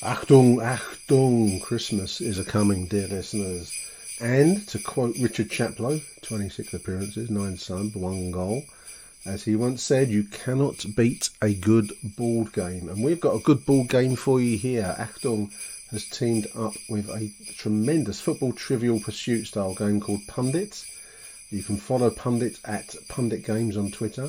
Achtung, Achtung, Christmas is a-coming, dear listeners. And to quote Richard Chaplow, 26 appearances, 9 subs, 1 goal. As he once said, you cannot beat a good board game. And we've got a good board game for you here. Achtung has teamed up with a tremendous football trivial pursuit style game called Pundit. You can follow Pundit at Pundit Games on Twitter.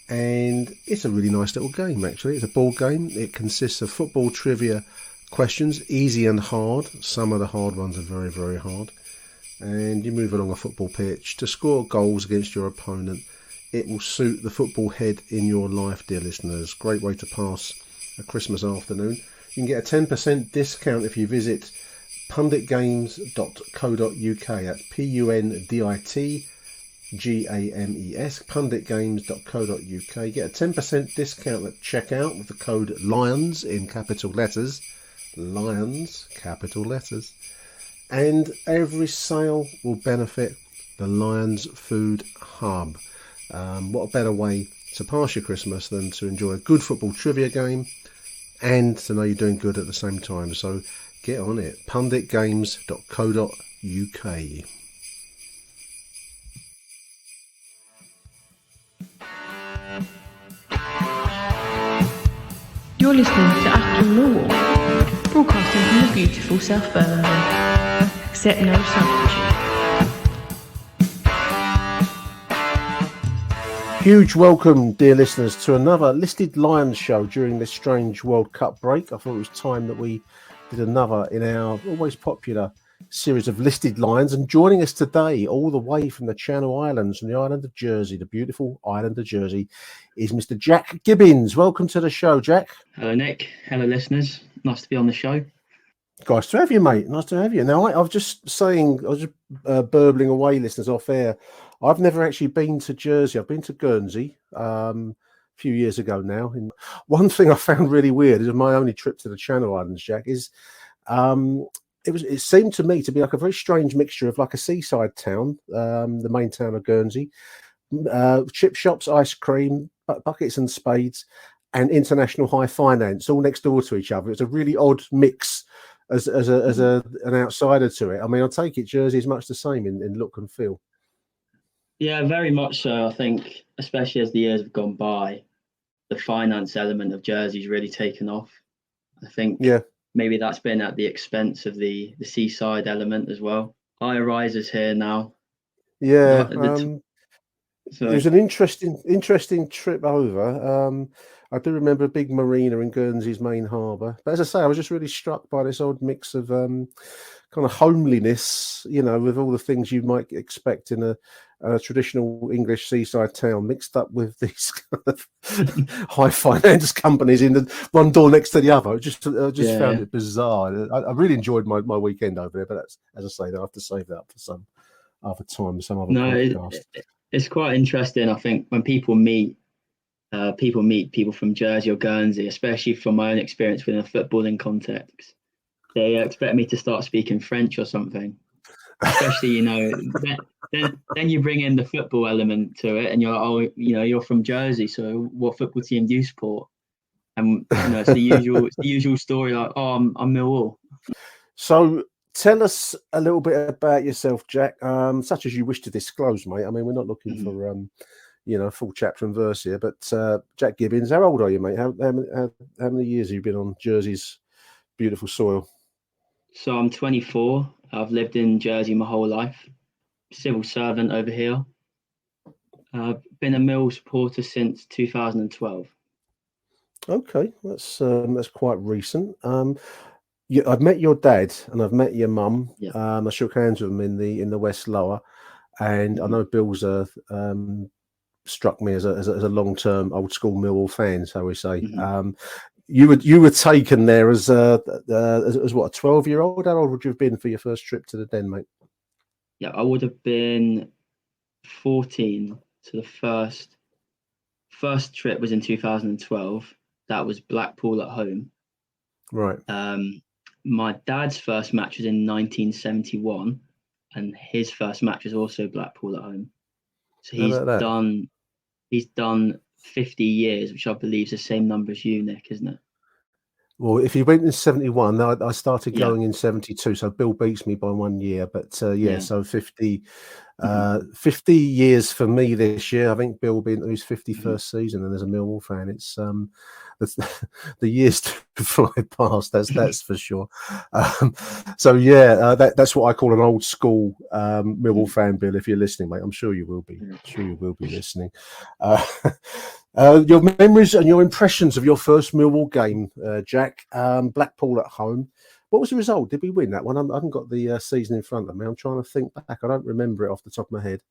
And it's a really nice little game, actually. It's a board game. It consists of football trivia questions, easy and hard. Some of the hard ones are very, very hard. And you move along a football pitch to score goals against your opponent. It will suit the football head in your life, dear listeners. Great way to pass a Christmas afternoon. You can get a 10% discount if you visit punditgames.co.uk. That's PUNDIT GAMES, punditgames.co.uk. Get a 10% discount at checkout with the code LIONS in capital letters. Lions, capital letters. And every sale will benefit the Lions Food Hub. What a better way to pass your Christmas than to enjoy a good football trivia game and to know you're doing good at the same time. So get on it. punditgames.co.uk. You're listening to Achtung Millwall, broadcasting from the beautiful South Birmingham. Accept no substitute. Huge welcome, dear listeners, to another Listed Lions show during this strange World Cup break. I thought it was time that we did another in our always popular series of Listed Lions. And joining us today, all the way from the Channel Islands, from the island of Jersey, the beautiful island of Jersey, is Mr. Jack Gibbins. Welcome to the show, Jack. Hello, Nick. Hello, listeners. Nice to be on the show. Nice to have you, mate. Nice to have you. Now, I was just burbling away, listeners, off air. I've never actually been to Jersey. I've been to Guernsey a few years ago now. And one thing I found really weird is my only trip to the Channel Islands, Jack, is it seemed to me to be like a very strange mixture of like a seaside town, the main town of Guernsey, chip shops, ice cream, buckets and spades, and international high finance all next door to each other. It's a really odd mix as an outsider to it. I mean, I take it Jersey is much the same in look and feel. Yeah, very much so. I think, especially as the years have gone by, the finance element of Jersey's really taken off. I think maybe that's been at the expense of the seaside element as well. High rises here now. Yeah, it was an interesting trip over. I do remember a big marina in Guernsey's main harbour. But as I say, I was just really struck by this odd mix of kind of homeliness, you know, with all the things you might expect in a traditional English seaside town, mixed up with these kind of high finance companies in the one door next to the other. I just found it bizarre. I really enjoyed my weekend over there, but that's, as I say, I have to save that up for some other time, some other podcast. It's quite interesting. I think when people meet people from Jersey or Guernsey, especially from my own experience within a footballing context, they expect me to start speaking French or something. Especially, you know, then you bring in the football element to it, and you're like, oh, you know, you're from Jersey, so what football team do you support? And you know, it's the usual story, like, oh, I'm Millwall. So tell us a little bit about yourself, Jack, such as you wish to disclose, mate. I mean, we're not looking for full chapter and verse here, but Jack Gibbins, how old are you, mate? How many years have you been on Jersey's beautiful soil? So I'm 24. I've lived in Jersey my whole life. Civil servant over here. I've been a Mill supporter since 2012. Okay, that's quite recent. I've met your dad and I've met your mum. Yeah. I shook hands with them in the West Lower, and I know Bill's struck me as a long-term old school Millwall fan, so we say. Mm-hmm. You were taken there as what, a 12-year-old? How old would you have been for your first trip to the Den, mate? Yeah, I would have been 14. So the first trip was in 2012. That was Blackpool at home. Right. My dad's first match was in 1971, and his first match was also Blackpool at home. So he's done 50 years, which I believe is the same number as you, Nick, isn't it? Well, if he went in 71, I started Yeah, going in 72, so Bill beats me by 1 year. But yeah, so 50, mhm, 50 years for me this year. I think Bill will be into his mhm, 51st season, and as a Millwall fan, it's the, the years to fly past. That's for sure. So that's what I call an old school Millwall mhm, fan, Bill. If you're listening, mate, I'm sure you will be. mhm. Sure you will be listening. Uh, your memories and your impressions of your first Millwall game, Jack. Blackpool at home. What was the result? Did we win that one? I haven't got the season in front of me. I'm trying to think back. I don't remember it off the top of my head.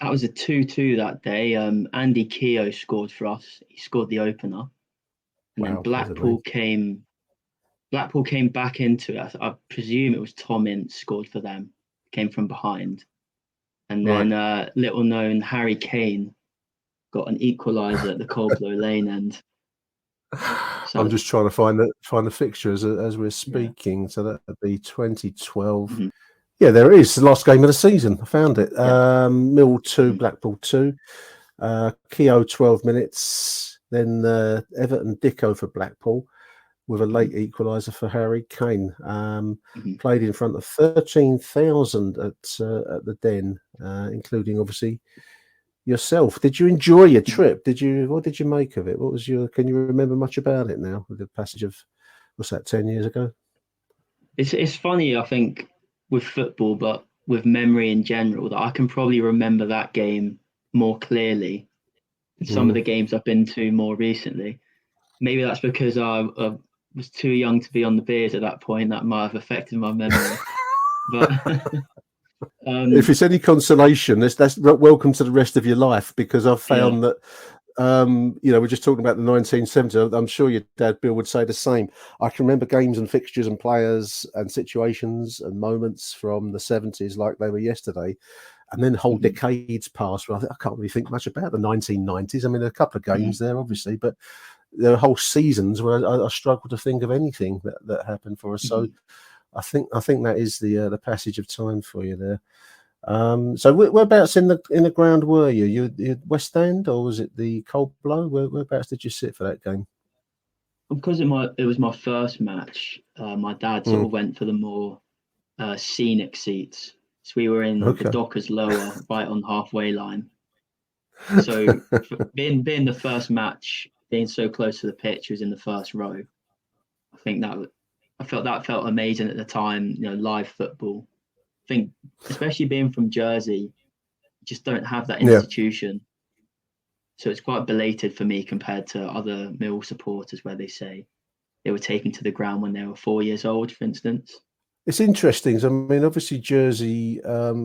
That was a 2-2 that day. Andy Keogh scored for us. He scored the opener, and then Wow, there's a name. Blackpool came back into it. I presume it was Tom Ince scored for them. Came from behind, and Right. then little known Harry Kane got an equaliser at the Coldblow Lane end. I'm So just trying to find the fixture as we're yeah, speaking. So that would be 2012. mhm, Yeah, there it is. The last game of the season. I found it. yeah, Mill 2, mhm, Blackpool 2. Keogh 12 minutes. Then Everton Dicko for Blackpool, with a mhm, late equaliser for Harry Kane. mhm. Played in front of 13,000 at the Den, including obviously yourself. Did you enjoy your Mhm. trip? What did you make of it? What was your? Can you remember much about it now? With the passage of what's that, 10 years ago? It's funny, I think, with football, but with memory in general, that I can probably remember that game more clearly than some of Mm. the games I've been to more recently. Maybe that's because I was too young to be on the beers at that point. That might have affected my memory. But If um, it's any consolation, that's welcome to the rest of your life, because I've yeah, found that we're just talking about the 1970s. I'm sure your dad Bill would say the same. I can remember games and fixtures and players and situations and moments from the 70s like they were yesterday, and then whole mhm, decades pass where I can't really think much about the 1990s. I mean, there are a couple of mhm, games there, obviously, but there are whole seasons where I struggle to think of anything that happened for us. So mhm. I think that is the passage of time for you there. So whereabouts in the ground were you? You West End, or was it the Cold Blow? Whereabouts did you sit for that game? Because it was my first match. My dad sort Mm, of went for the more scenic seats, so we were in the okay. Dockers lower, right on the halfway line. So being the first match, being so close to the pitch, was in the first row. I think that felt amazing at the time. You know, live football. I think, especially being from Jersey, you just don't have that Yeah. institution. So it's quite belated for me compared to other Mill supporters, where they say they were taken to the ground when they were 4 years old, for instance. It's interesting. I mean, obviously Jersey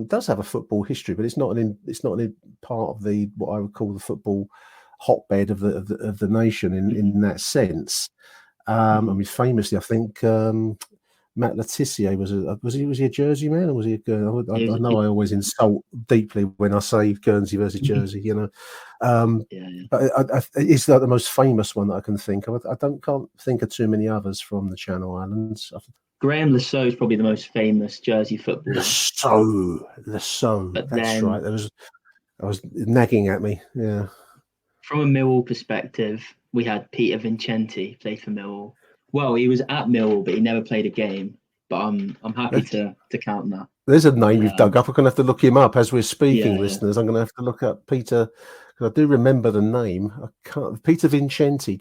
does have a football history, but it's not an part of the what I would call the football hotbed of the nation Hmm. in that sense. I Hmm. mean, famously, I think Matt Letizia was he a Jersey man, or was he a Guernsey? I know He, I always insult deeply when I say Guernsey versus Jersey, um, yeah, yeah. but it's like the most famous one that I can think of. I can't think of too many others from the Channel Islands. Graham Lasso is probably the most famous Jersey footballer. The so, But that's right. then, I was nagging at me. Yeah. from a Millwall perspective, we had Peter Vincenti played for Millwall. Well, he was at Millwall, but he never played a game. But I'm happy to count that. There's a name you've dug Um, up. I'm going to have to look him up as we're speaking, yeah, yeah, listeners. I'm going to have to look up Peter, because I do remember the name. I can't. Peter Vincenti,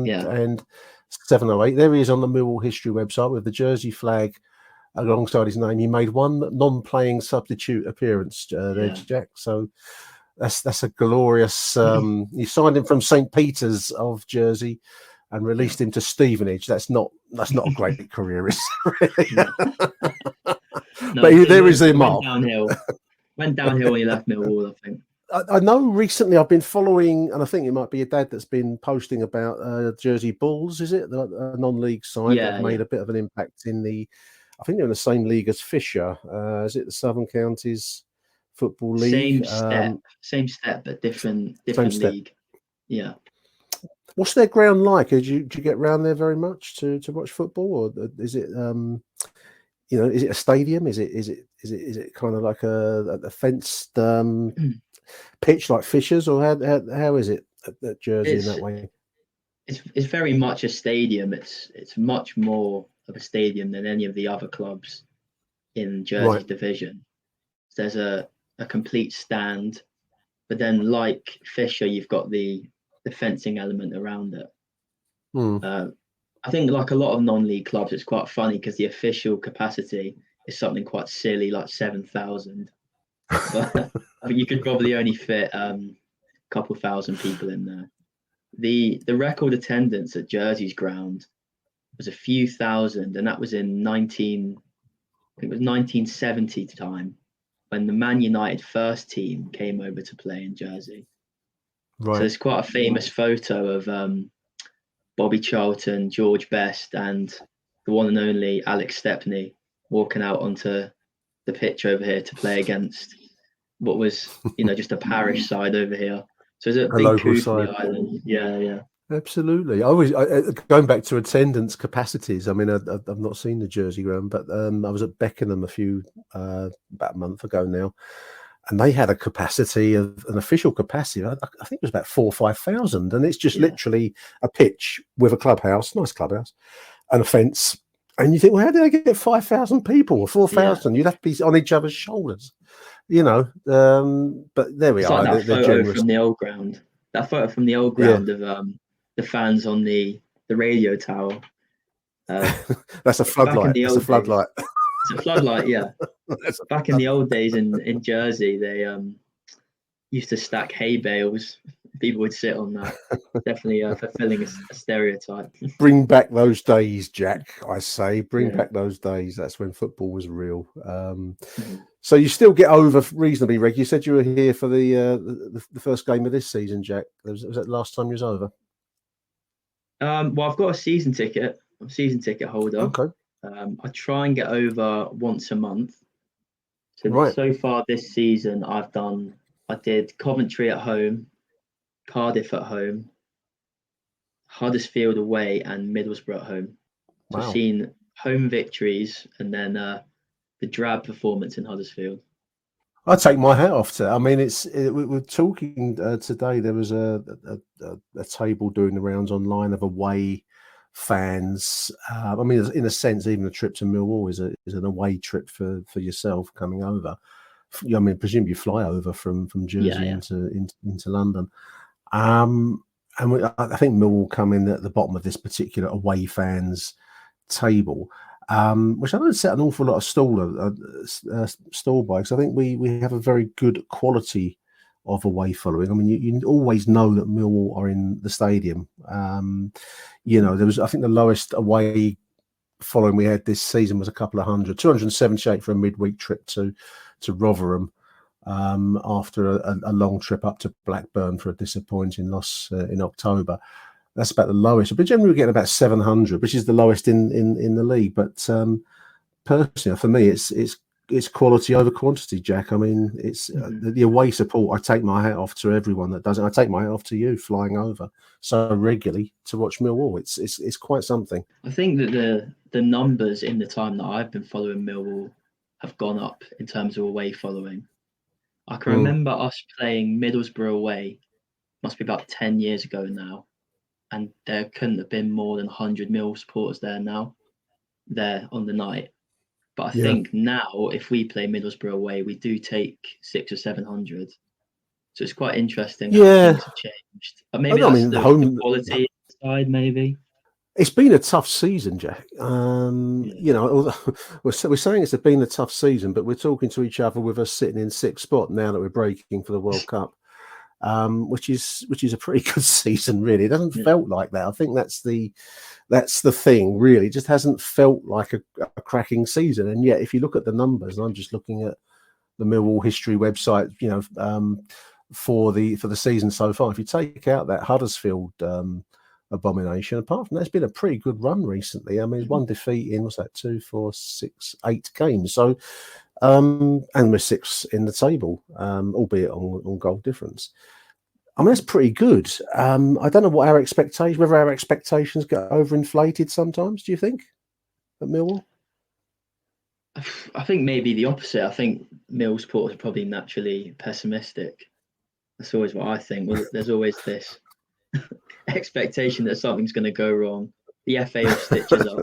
yeah, 2007 or 8. There he is on the Millwall History website with the Jersey flag alongside his name. He made one non-playing substitute appearance there, yeah. Jack. So that's a glorious. You signed him from St. Peter's of Jersey and Yeah. released him to Stevenage. That's not a great career, is it, No, really? no, But there is it him went up. downhill. Went downhill when he left Millwall, I think. I know recently I've been following, and I think it might be your dad that's been posting about Jersey Bulls, is it? A non-league side that have Yeah, made yeah. a bit of an impact I think they're in the same league as Fisher. Is it the Southern Counties Football League? Same step, but Same different step. league. Yeah. What's their ground like? Do you get round there very much to watch football, or is it is it a stadium? Is it kind of like a fenced pitch like Fisher's, or how is it at Jersey in It's that way? it's very much a stadium. It's much more of a stadium than any of the other clubs in Jersey's Right. division. There's a complete stand, but then like Fisher, you've got the fencing element around it. Hmm. I think like a lot of non-league clubs, it's quite funny because the official capacity is something quite silly, like 7,000. But I mean, you could probably only fit a couple thousand people in there. The record attendance at Jersey's ground was a few thousand, and that was in 1970 time when the Man United first team came over to play in Jersey. So Right. there's quite a famous photo of Bobby Charlton, George Best, and the one and only Alex Stepney walking out onto the pitch over here to play against what was, just a parish side over here. So it's a big local coup for side. the island. Yeah. Absolutely. Going back to attendance capacities. I mean, I've not seen the Jersey ground, but I was at Beckenham about a month ago now, and they had a capacity of an official capacity. I think it was about 4,000 or 5,000, and it's just literally a pitch with a clubhouse, nice clubhouse, and a fence. And you think, well, how did they get 5,000 people or 4,000? You'd have to be on each other's shoulders, But there we It's are. like that They're photo generous. from the old ground. That photo from the old ground of the fans on the radio tower. That's a floodlight. Days, it's a floodlight. It's a floodlight, yeah. Back in the old days in Jersey, they used to stack hay bales. People would sit on that. Definitely fulfilling a stereotype. Bring back those days, Jack. I say, bring back those days. That's when football was real. So you still get over reasonably regular. You said you were here for the first game of this season, Jack. Was that the last time you was over? Well, I've got a season ticket. I'm a season ticket holder. Okay. I try and get over once a month. So far this season, I did Coventry at home, Cardiff at home, Huddersfield away, and Middlesbrough at home. So I've seen home victories and then the drab performance in Huddersfield. I take my hat off to. I mean, we were talking today. There was a table doing the rounds online of away fans. I mean, in a sense, even a trip to Millwall is an away trip for yourself coming over. I mean, presumably you fly over from Jersey into London. And I think Millwall come in at the bottom of this particular away fans table. Which I know set an awful lot of stall by, because I think we have a very good quality of away following. I mean, you always know that Millwall are in the stadium. There was, I think, the lowest away following we had this season was a couple of hundred, 278 for a midweek trip to Rotherham, after a long trip up to Blackburn for a disappointing loss in October. That's about the lowest, but generally we're getting about 700, which is the lowest in the league. But personally, for me, it's quality over quantity, Jack. I mean, it's the away support. I take my hat off to everyone that does it. I take my hat off to you flying over so regularly to watch Millwall. It's quite something. I think that the numbers in the time that I've been following Millwall have gone up in terms of away following. I can remember us playing Middlesbrough away, must be about 10 years ago now. And there couldn't have been more than 100 Mill supporters there on the night. But I think now, if we play Middlesbrough away, we do take 600 or 700. So it's quite interesting how things have changed. But maybe the quality side, maybe. It's been a tough season, Jack. We're saying it's been a tough season, but we're talking to each other with us sitting in sixth spot now that we're breaking for the World Cup. Which is a pretty good season, really. It doesn't felt like that. I think that's the thing, really. It just hasn't felt like a cracking season. And yet, if you look at the numbers, and I'm just looking at the Millwall history website, for the season so far. If you take out that Huddersfield abomination, apart from that, it's been a pretty good run recently. I mean, one defeat in 2, 4, 6, 8 games. So. And we're 6th in the table, albeit on goal difference. I mean, that's pretty good. I don't know whether our expectations get overinflated sometimes, do you think, at Millwall? I think maybe the opposite. I think Mill supporters are probably naturally pessimistic. That's always what I think. Well, there's always this expectation that something's going to go wrong. The FA will stitch us up,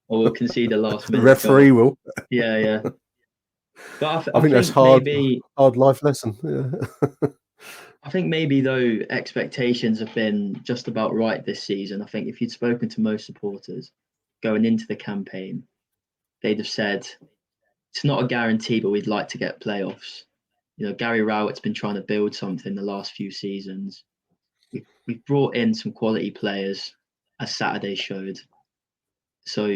or we'll concede a last The minute referee goal. will. Yeah. But I think that's hard life lesson. Yeah. I think maybe though expectations have been just about right this season. I think if you'd spoken to most supporters going into the campaign, they'd have said it's not a guarantee, but we'd like to get playoffs. Gary Rowett's been trying to build something the last few seasons. We've brought in some quality players, as Saturday showed. So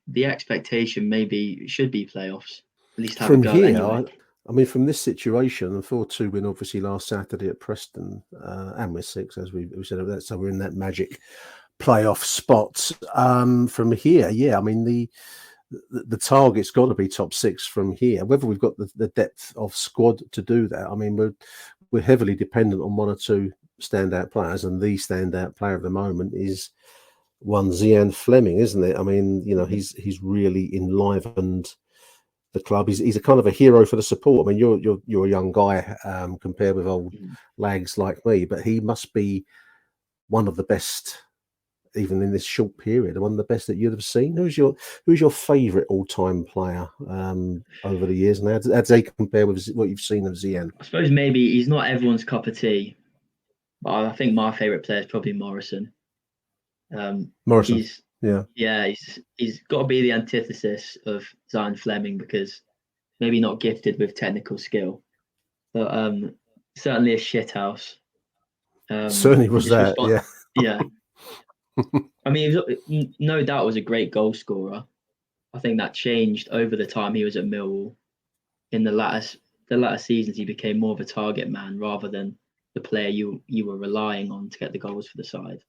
the expectation maybe should be playoffs. At least have From a go here, anyway. I mean, from this situation, the 4-2 win obviously last Saturday at Preston, and we're 6, as we said, so we're in that magic playoff spot. From here, yeah, I mean the target's got to be top 6 from here. Whether we've got the depth of squad to do that, I mean, we're heavily dependent on 1 or 2 standout players, and the standout player at the moment is one Zian Fleming, isn't it? I mean, he's really enlivened the club. He's a kind of a hero for the support. I mean, you're a young guy compared with old lags like me, but he must be one of the best, even in this short period, one of the best that you'd have seen. Who's your favourite all-time player over the years, and how does they compare with what you've seen of Zian? I suppose maybe he's not everyone's cup of tea, but I think my favourite player is probably Morrison. Morrison, he's got to be the antithesis of Zian Fleming, because maybe not gifted with technical skill, but certainly a shithouse. Certainly was that, yeah. I mean, no doubt was a great goal scorer. I think that changed over the time he was at Millwall. In the latter seasons, he became more of a target man rather than the player you were relying on to get the goals for the side.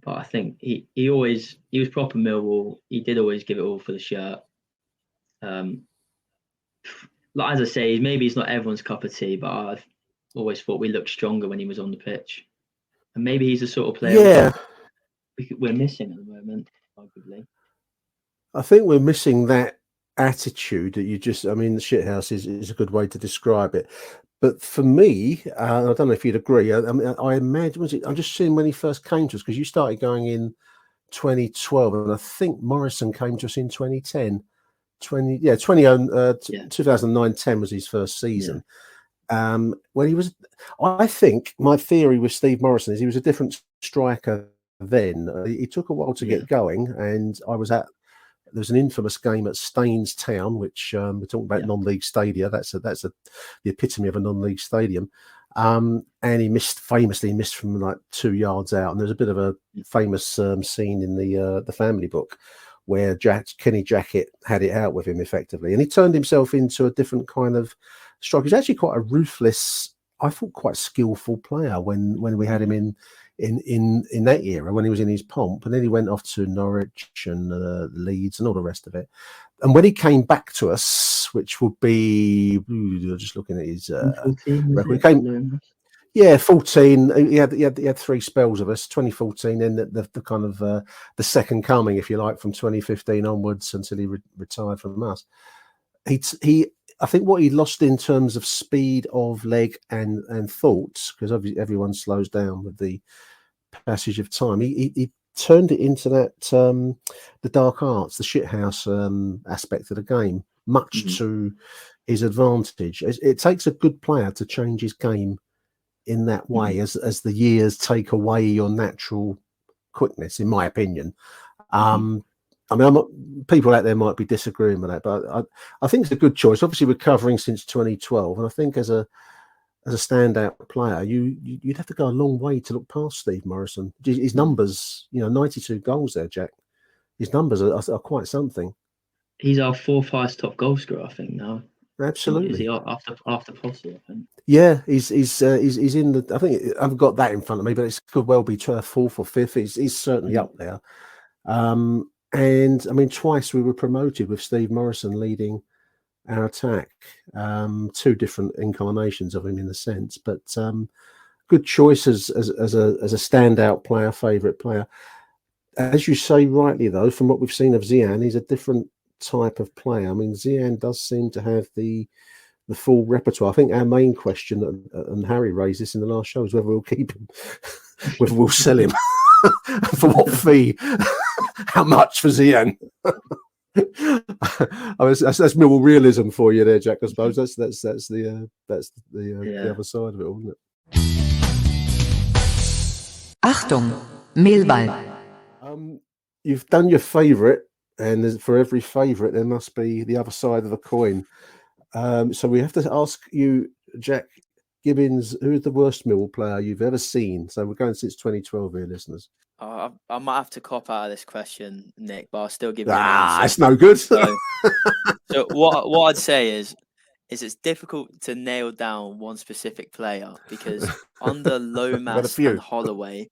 But I think he was proper Millwall. He did always give it all for the shirt. Like as I say, maybe he's not everyone's cup of tea, but I've always thought we looked stronger when he was on the pitch. And maybe he's the sort of player we're missing at the moment, arguably. I think we're missing that attitude that the shithouse is a good way to describe it. But for me, I don't know if you'd agree. I mean, I imagine, I'm just seeing when he first came to us, because you started going in 2012, and I think Morrison came to us in 2010. 2009-10 was his first season. When he was, I think my theory with Steve Morrison is he was a different striker then. He took a while to get going, and there's an infamous game at Staines Town, which we're talking about non-league stadia. That's the epitome of a non-league stadium. And he famously missed from like 2 yards out. And there's a bit of a famous scene in the family book where Kenny Jackett had it out with him effectively, and he turned himself into a different kind of striker. He's actually quite a ruthless, I thought, quite skillful player when we had him in that era, when he was in his pomp, and then he went off to Norwich and Leeds and all the rest of it. And when he came back to us, which would be just looking at his record, 14. He had 3 spells of us. 2014, then the kind of the second coming, if you like, from 2015 onwards until he retired from us. I think what he lost in terms of speed of leg and thoughts, because obviously everyone slows down with the passage of time, he turned it into that the dark arts, the shithouse aspect of the game, much to his advantage. It takes a good player to change his game in that way, as the years take away your natural quickness, in my opinion. I mean, people out there might be disagreeing with that, but I think it's a good choice. Obviously, we're covering since 2012, and I think as a standout player, you'd have to go a long way to look past Steve Morrison. His numbers, 92 goals there, Jack. His numbers are quite something. He's our 4th highest top goal scorer, I think, now. Absolutely. Is he after Posse, I think? Yeah, he's in the. I think I haven't got that in front of me, but it could well be 4th or 5th. He's certainly up there. And I mean, twice we were promoted with Steve Morrison leading our attack. 2 different incarnations of him in a sense, but good choice as a standout player, favourite player. As you say rightly, though, from what we've seen of Zian, he's a different type of player. I mean, Zian does seem to have the the full repertoire. I think our main question, and Harry raised this in the last show, is whether we'll keep him, whether we'll sell him, for what fee, how much for Zian. That's Millwall realism for you there, Jack. I suppose that's the other side of it, all, isn't it? Achtung, Millwall. You've done your favourite, and for every favourite there must be the other side of the coin. So we have to ask you, Jack Gibbins, who's the worst Millwall player you've ever seen? So we're going since 2012 here, listeners. I might have to cop out of this question, Nick, but I'll still give you an answer. It's no good. So what I'd say is it's difficult to nail down one specific player, because under Lomas and Holloway,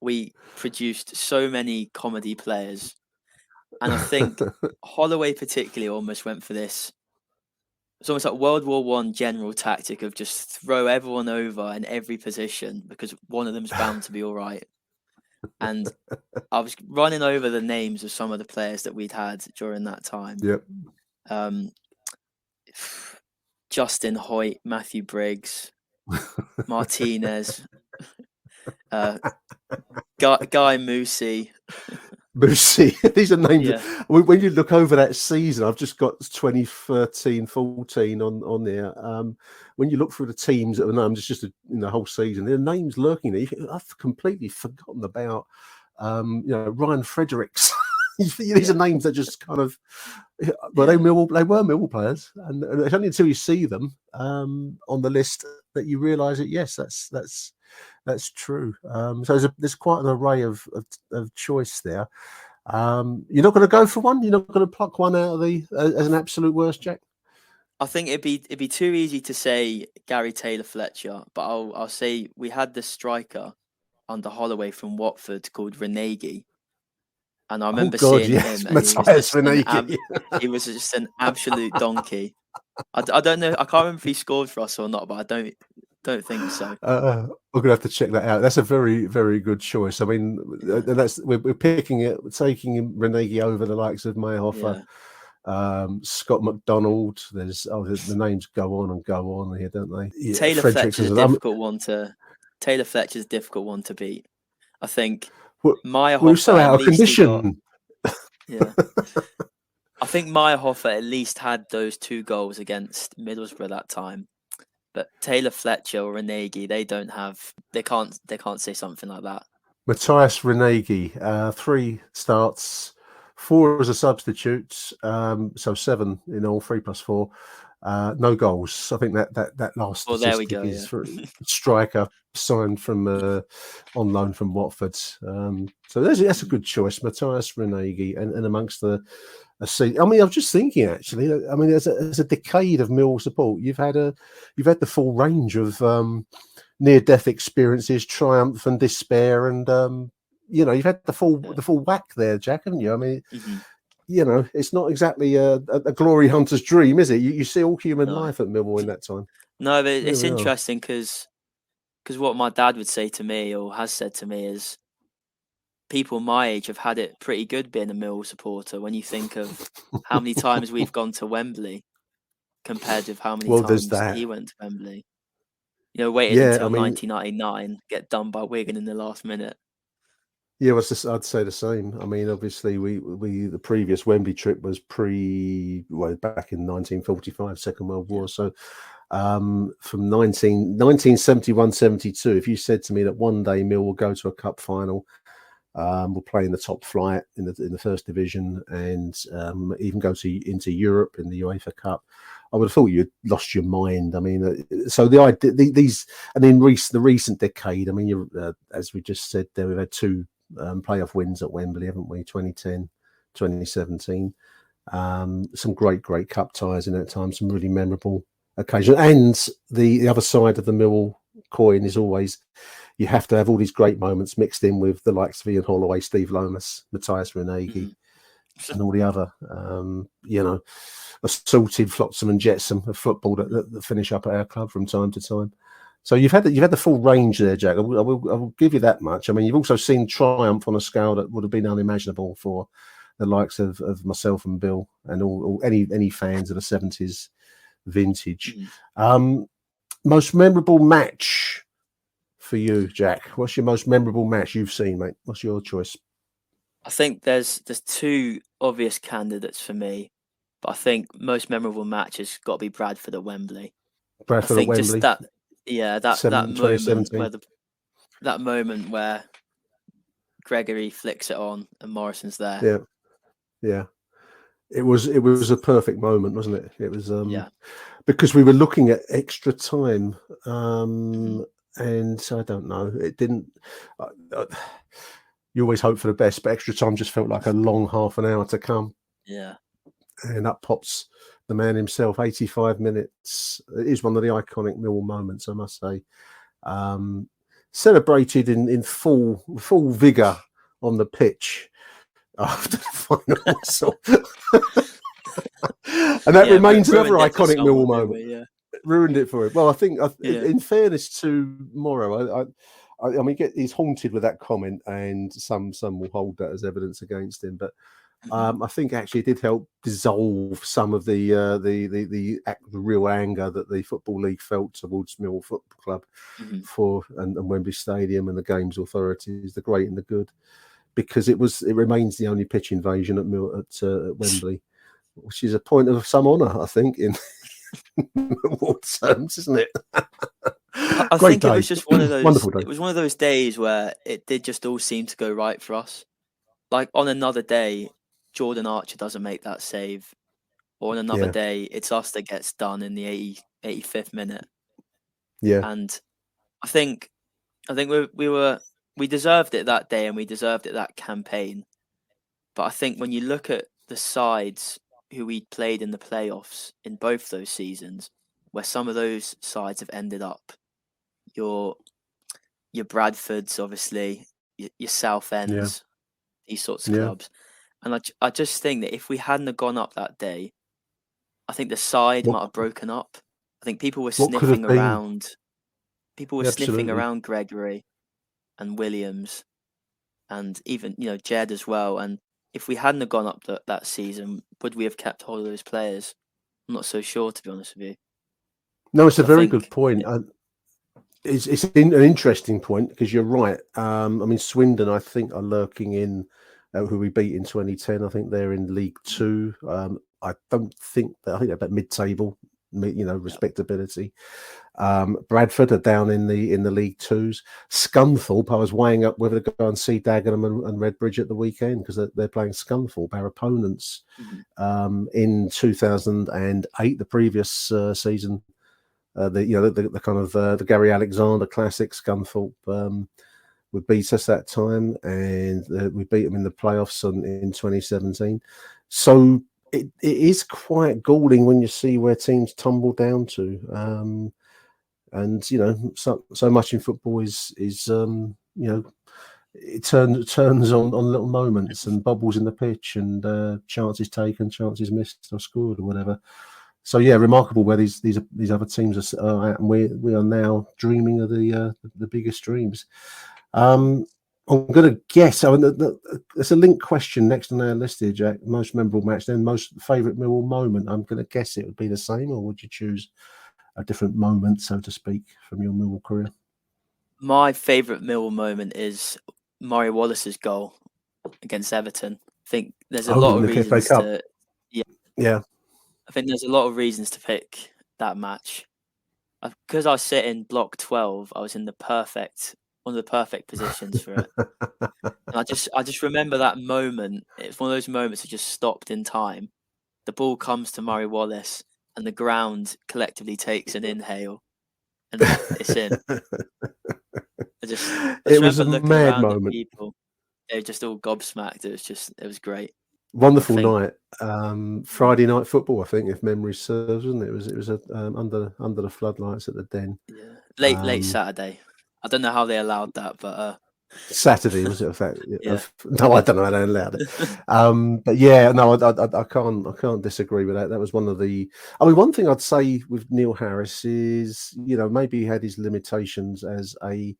we produced so many comedy players. And I think Holloway particularly almost went for this. It's almost like World War I general tactic of just throw everyone over in every position because one of them's bound to be all right. And I was running over the names of some of the players that we'd had during that time. Yep. Justin Hoyt, Matthew Briggs, Martinez, Guy Moosey. Moosey. These are names. Yeah. When you look over that season, I've just got 2013-14 on there. When you look through the teams that were named, it's just in the whole season, there are names lurking there. I've completely forgotten about Ryan Fredericks. These are names that just kind of, well, they were Millwall players, and it's only until you see them on the list that you realise that yes, that's true. So there's quite an array of choice there. You're not going to go for one. You're not going to pluck one out of as an absolute worst, Jack. I think it'd be too easy to say Gary Taylor Fletcher, but I'll say we had this striker under Holloway from Watford called Renegi. And I remember seeing him. And he was just an absolute donkey. I don't know. I can't remember if he scored for us or not, but I don't think so. We're gonna have to check that out. That's a very, very good choice. I mean, we're taking Renegi over the likes of Mayhofer, Scott McDonald. There's the names go on and go on here, don't they? Yeah, Taylor Fletcher's a difficult one to beat. I think. We're so out of condition. I think Mayhofer at least had those 2 goals against Middlesbrough that time, but Taylor Fletcher or Renegi, they can't say something like that. Matthias Renegi, 3 starts, 4 as a substitute, so 7 in all, 3 plus 4. No goals. I think that last statistic is for striker signed from on loan from Watford. So that's a good choice, Matthias Renegi, and amongst I mean, I was just thinking actually. I mean, as a decade of Millwall support, you've had the full range of near-death experiences, triumph and despair, and you've had the full whack there, Jack, haven't you? I mean. Mm-hmm. It's not exactly a glory hunter's dream, is it? You see all human life at Millwall in that time. No, but it's interesting because what my dad would say to me, or has said to me, is people my age have had it pretty good being a Millwall supporter. When you think of how many times we've gone to Wembley compared with how many times he went to Wembley. Waited until 1999, get done by Wigan in the last minute. Yeah, I'd say the same. I mean, obviously, we the previous Wembley trip was back in 1945, Second World War. So from 1971-72, if you said to me that one day Mill will go to a cup final, we'll play in the top flight in the first division, and even go into Europe in the UEFA Cup, I would have thought you'd lost your mind. I mean, so the idea, these, and in the recent decade, I mean, as we just said there, we've had 2 playoff wins at Wembley, haven't we? 2010, 2017. Some great cup ties in that time, some really memorable occasions. And the other side of the Millwall coin is always, you have to have all these great moments mixed in with the likes of Ian Holloway, Steve Lomas, Matthias Renegi, and all the other, assaulted flotsam and jetsam of football that finish up at our club from time to time. So you've had the full range there, Jack. I will give you that much. I mean, you've also seen triumph on a scale that would have been unimaginable for the likes of myself and Bill and all any fans of the 70s vintage. Most memorable match for you, Jack? What's your most memorable match you've seen, mate? What's your choice? I think there's two obvious candidates for me, but I think most memorable match has got to be Bradford at Wembley. Bradford at Wembley. Just that moment where Gregory flicks it on and Morrison's there. Yeah. It was a perfect moment, wasn't it? It was because we were looking at extra time, and I don't know. It didn't. You always hope for the best, but extra time just felt like a long half an hour to come. Yeah. And up pops the man himself. 85 minutes. It is one of the iconic Millwall moments, I must say. Celebrated in full vigour on the pitch after the final whistle. And that remains another iconic Millwall moment. Ruined it for him. Well, I think, in fairness to Morrow, I mean, he's haunted with that comment, and some will hold that as evidence against him. But I think actually it did help dissolve some of the real anger that the Football League felt towards Millwall Football Club and Wembley Stadium and the games authorities, the great and the good, because it remains the only pitch invasion at Wembley, which is a point of some honour, I think, in Millwall terms, isn't it? I think it was just one of those. It was one of those days where it did just all seem to go right for us. Like on another day, Jordan Archer doesn't make that save, or on another day, it's us that gets done in the 85th minute. Yeah, and I think we deserved it that day, and we deserved it that campaign. But I think when you look at the sides who we played in the playoffs in both those seasons, where some of those sides have ended up, your Bradfords, obviously, your Southend's, these sorts of clubs. And I just think that if we hadn't have gone up that day, I think the side might have broken up. I think people were sniffing around. People were sniffing around Gregory and Williams, and even Jed as well. And if we hadn't have gone up that season, would we have kept hold of those players? I'm not so sure, to be honest with you. No, it's a very good point. It's an interesting point, because you're right. I mean, Swindon, I think, are lurking in, who we beat in 2010. I think they're in League Two. I think they're about mid-table, respectability. Bradford are down in the League Twos. Scunthorpe, I was weighing up whether to go and see Dagenham and Redbridge at the weekend, because they're playing Scunthorpe, our opponents, in 2008, the previous season. The kind of the Gary Alexander Classic. Scunthorpe would beat us that time, and we beat them in the playoffs in 2017. So it is quite galling when you see where teams tumble down to. And so much in football is it turns on little moments and bubbles in the pitch, and chances taken, chances missed or scored or whatever. So remarkable where these other teams are at, and we are now dreaming of the biggest dreams. I'm going to guess. There's a link question next on our list here, Jack. Most memorable match, then most favourite Millwall moment. I'm going to guess it would be the same, or would you choose a different moment, so to speak, from your Millwall career? My favourite Millwall moment is Murray Wallace's goal against Everton. I think there's a lot of reasons to. Yeah. I think there's a lot of reasons to pick that match. Because I sit in block 12, I was in one of the perfect positions for it. And I just remember that moment. It's one of those moments that just stopped in time. The ball comes to Murray Wallace, and the ground collectively takes an inhale, and it's in. It was a mad moment. People, they were just all gobsmacked. It was great. Wonderful night. Friday night football, I think, if memory serves, wasn't it? It was under the floodlights at the Den. Yeah, late Saturday. I don't know how they allowed that, but Saturday, was it? In fact, no, I don't know how they allowed it. But yeah, no, I can't disagree with that. That was one of the. I mean, one thing I'd say with Neil Harris is, maybe he had his limitations as a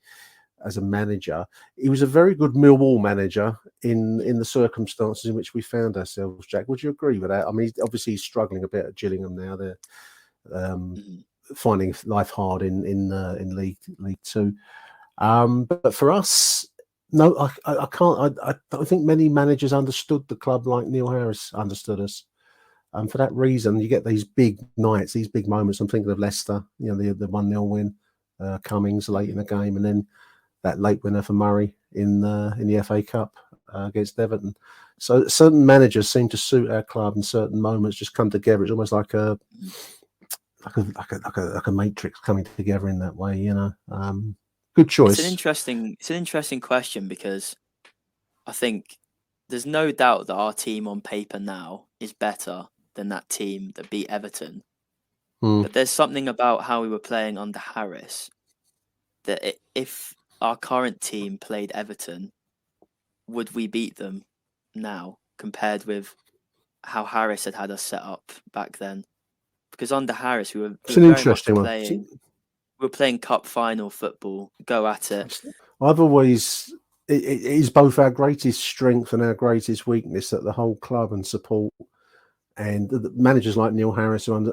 as a manager. He was a very good Millwall manager in the circumstances in which we found ourselves. Jack, would you agree with that? I mean, obviously he's struggling a bit at Gillingham now. They're finding life hard in League Two. But for us, no, I can't. I don't think many managers understood the club like Neil Harris understood us. For that reason, you get these big nights, these big moments. I'm thinking of Leicester, the 1-0 win, Cummings late in the game, and then that late winner for Murray in the FA Cup against Everton. So certain managers seem to suit our club, and certain moments just come together. It's almost like a matrix coming together in that way. Good choice. It's an interesting question, because I think there's no doubt that our team on paper now is better than that team that beat Everton. But there's something about how we were playing under Harris that if our current team played Everton, would we beat them now compared with how Harris had us set up back then? Because under Harris, we were playing cup final football, go at it. It is both our greatest strength and our greatest weakness that the whole club and support and the managers like Neil Harris and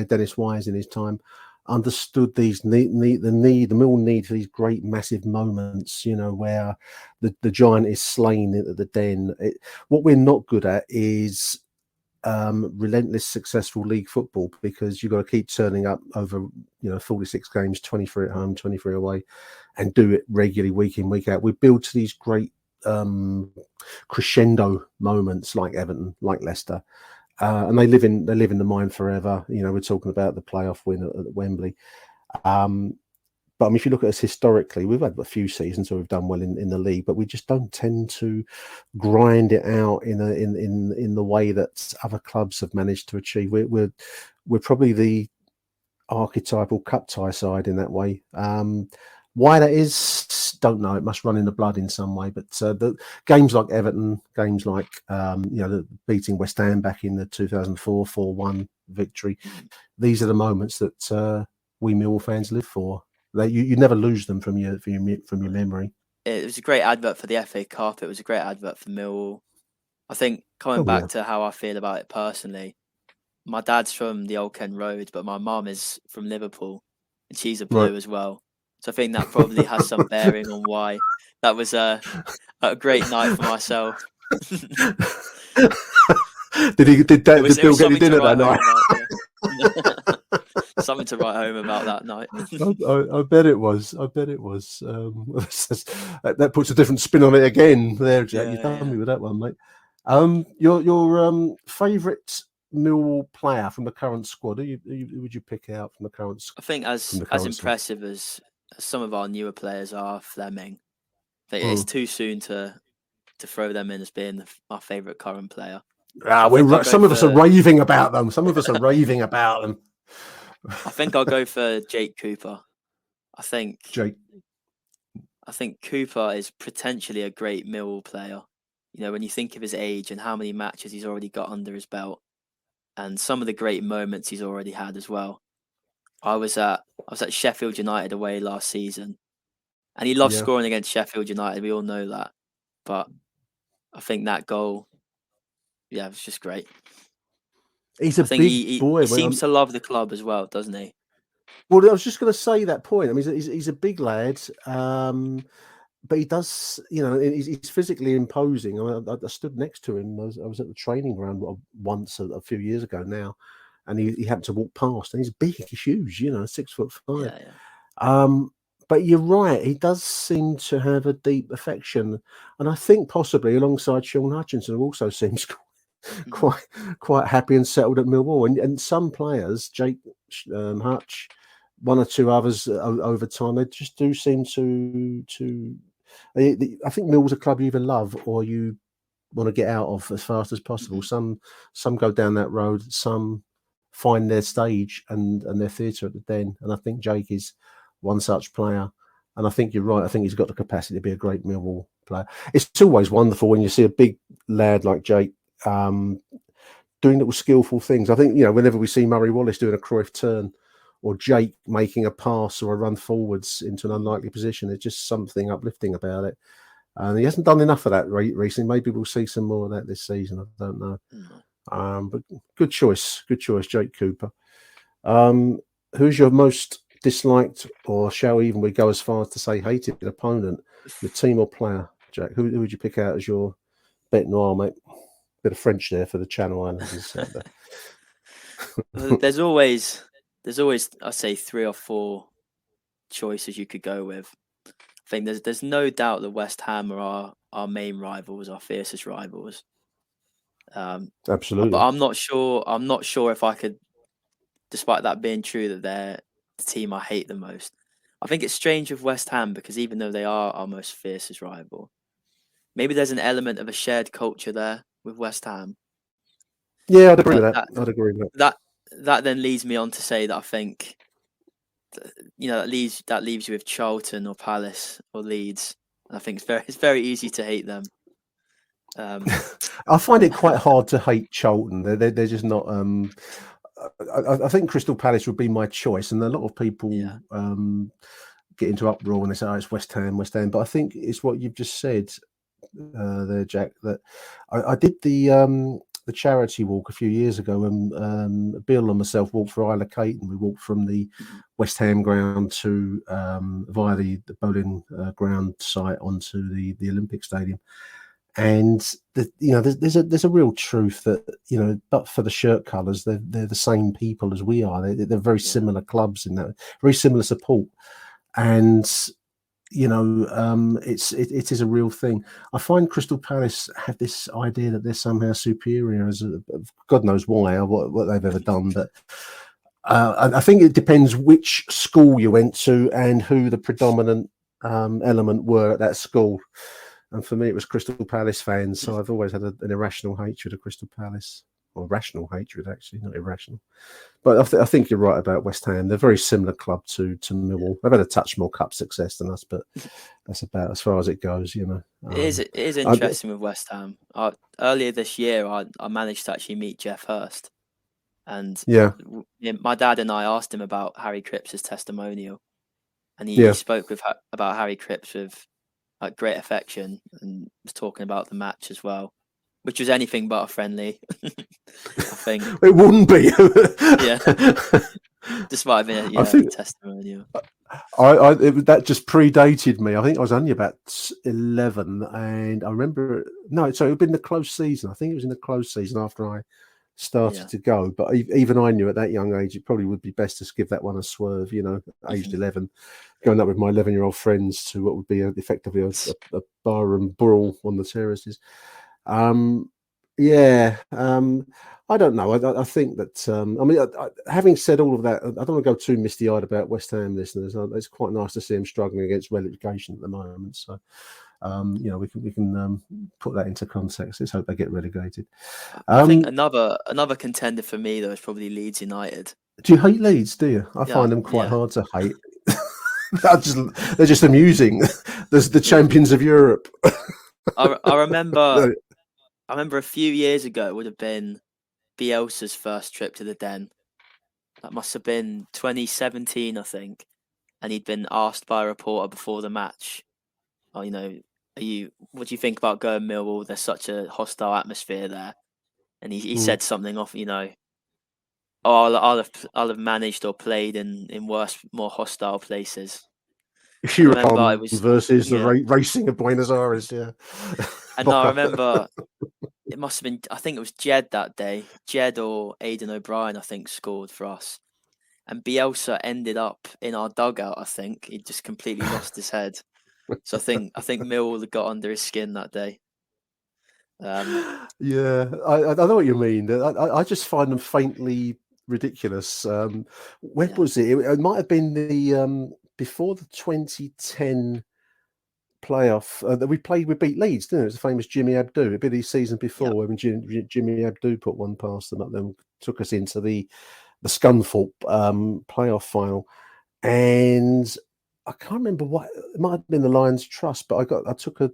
Dennis Wise in his time understood the Millwall need for these great massive moments, where the giant is slain at the Den. What we're not good at is relentless successful league football, because you've got to keep turning up over 46 games, 23 at home, 23 away, and do it regularly week in, week out. We build to these great crescendo moments like Everton, like Leicester, and they live in the mind forever. We're talking about the playoff win at Wembley. But I mean, if you look at us historically, we've had a few seasons where we've done well in the league, but we just don't tend to grind it out in the way that other clubs have managed to achieve. We're probably the archetypal cup tie side in that way. Why that is, don't know. It must run in the blood in some way. But the games like Everton, games like the beating West Ham back in the 2004 4-1 victory, these are the moments that we Millwall fans live for. You never lose them from your memory. It was a great advert for the FA Cup. It was a great advert for Millwall. I think coming back to how I feel about it personally, my dad's from the Old Kent Road, but my mum is from Liverpool, and she's a Blue as well. So I think that probably has some bearing on why that was a great night for myself. Did Bill get any dinner that night? Something to write home about that night. I bet it was. That puts a different spin on it again. There, Jack. You've done me with that one, mate. Your favourite Millwall player from the current squad? Who would you pick out from the current squad? I think as impressive as some of our newer players are, Fleming. I think it's too soon to throw them in as being our favourite current player. Some of us are raving about them. I think I'll go for Jake Cooper. I think Cooper is potentially a great Millwall player. When you think of his age and how many matches he's already got under his belt, and some of the great moments he's already had as well. I was at Sheffield United away last season, and he loves scoring against Sheffield United. We all know that, but I think that goal, it was just great. He's a big boy. He seems to love the club as well, doesn't he? Well, I was just going to say that point. I mean, he's a big lad, but he does, he's physically imposing. I stood next to him. I was at the training ground once a few years ago now, and he happened to walk past, and he's big, he's huge, 6'5". Yeah. But you're right. He does seem to have a deep affection, and I think possibly alongside Sean Hutchinson, who also seems quite happy and settled at Millwall. And some players, Jake, Hutch, one or two others over time, they just do seem to. I think Millwall's a club you either love or you want to get out of as fast as possible. Some go down that road. Some find their stage and their theatre at the Den. And I think Jake is one such player. And I think you're right. I think he's got the capacity to be a great Millwall player. It's always wonderful when you see a big lad like Jake doing little skillful things. I think, whenever we see Murray Wallace doing a Cruyff turn or Jake making a pass or a run forwards into an unlikely position. There's just something uplifting about it. And he hasn't done enough of that recently. Maybe we'll see some more of that this season. I don't know. But good choice, Jake Cooper. Who's your most disliked, or shall even we go as far as to say hated opponent, your team or player, Jack? Who would you pick out as your bête noire, mate? Bit of French there for the Channel Islanders. There's always, I'd say 3 or 4 choices you could go with. I think there's no doubt that West Ham are our main rivals, our fiercest rivals. Absolutely. But I'm not sure if I could, despite that being true, that they're the team I hate the most. I think it's strange with West Ham because even though they are our most fiercest rival, maybe there's an element of a shared culture there with West Ham. Yeah, I'd agree with that. I'd agree with that. That then leads me on to say that I think, that leaves you with Charlton or Palace or Leeds. And I think it's very easy to hate them. I find it quite hard to hate Charlton. They're just not. I think Crystal Palace would be my choice, and a lot of people get into uproar when they say, "Oh, it's West Ham." But I think it's what you've just said there, Jack. That I did the charity walk a few years ago, and Bill and myself walked for Isla Caton. We walked from the West Ham ground to via the bowling ground site onto the Olympic Stadium. And there's a real truth that but for the shirt colours, they're the same people as we are. They're very similar clubs in that, very similar support, and it is a real thing. I find Crystal Palace have this idea that they're somehow superior, as God knows why or what they've ever done, but. I think it depends which school you went to and who the predominant element were at that school. And for me, it was Crystal Palace fans. So I've always had an irrational hatred of Crystal Palace, or rational hatred, actually, not irrational. But I think you're right about West Ham. They're a very similar club to Millwall. They've had a touch more cup success than us, but that's about as far as it goes, It is interesting with West Ham. Earlier this year, I managed to actually meet Jeff Hurst. And my dad and I asked him about Harry Cripps' testimonial. And he spoke about Harry Cripps with great affection, and was talking about the match as well, which was anything but a friendly. I think it wouldn't be. Despite being a testimonial. That just predated me. I think I was only about 11, and I remember it had been the close season. I think it was in the close season after I started to go, but even I knew at that young age it probably would be best to give that one a swerve, aged 11, going up with my 11-year-old friends to what would be effectively a barroom brawl on the terraces. I don't know. I think that having said all of that, I don't want to go too misty-eyed about West Ham listeners. It's quite nice to see them struggling against relegation at the moment, so we can put that into context. Let's hope they get relegated. I think another contender for me though is probably Leeds United. Do you hate Leeds? Do you? I find them quite hard to hate. They're just amusing. There's the champions of Europe. I remember a few years ago, it would have been Bielsa's first trip to the Den. That must have been 2017, I think. And he'd been asked by a reporter before the match, what do you think about going Millwall? There's such a hostile atmosphere there. And he said something off, I'll have managed or played in worse, more hostile places. Europe versus the racing of Buenos Aires, And I remember it must have been, I think it was Jed that day. Jed or Aidan O'Brien, I think, scored for us. And Bielsa ended up in our dugout, I think. He just completely lost his head. So I think Millwall got under his skin that day. I know what you mean. I just find them faintly ridiculous. When was it? It might have been the before the 2010 playoff that we beat Leeds, didn't it? It was the famous Jimmy Abdou. It'd be the season before when Jimmy Abdou put one past them, then took us into the Scunthorpe playoff final, and I can't remember what it might have been, the Lions Trust, but I took a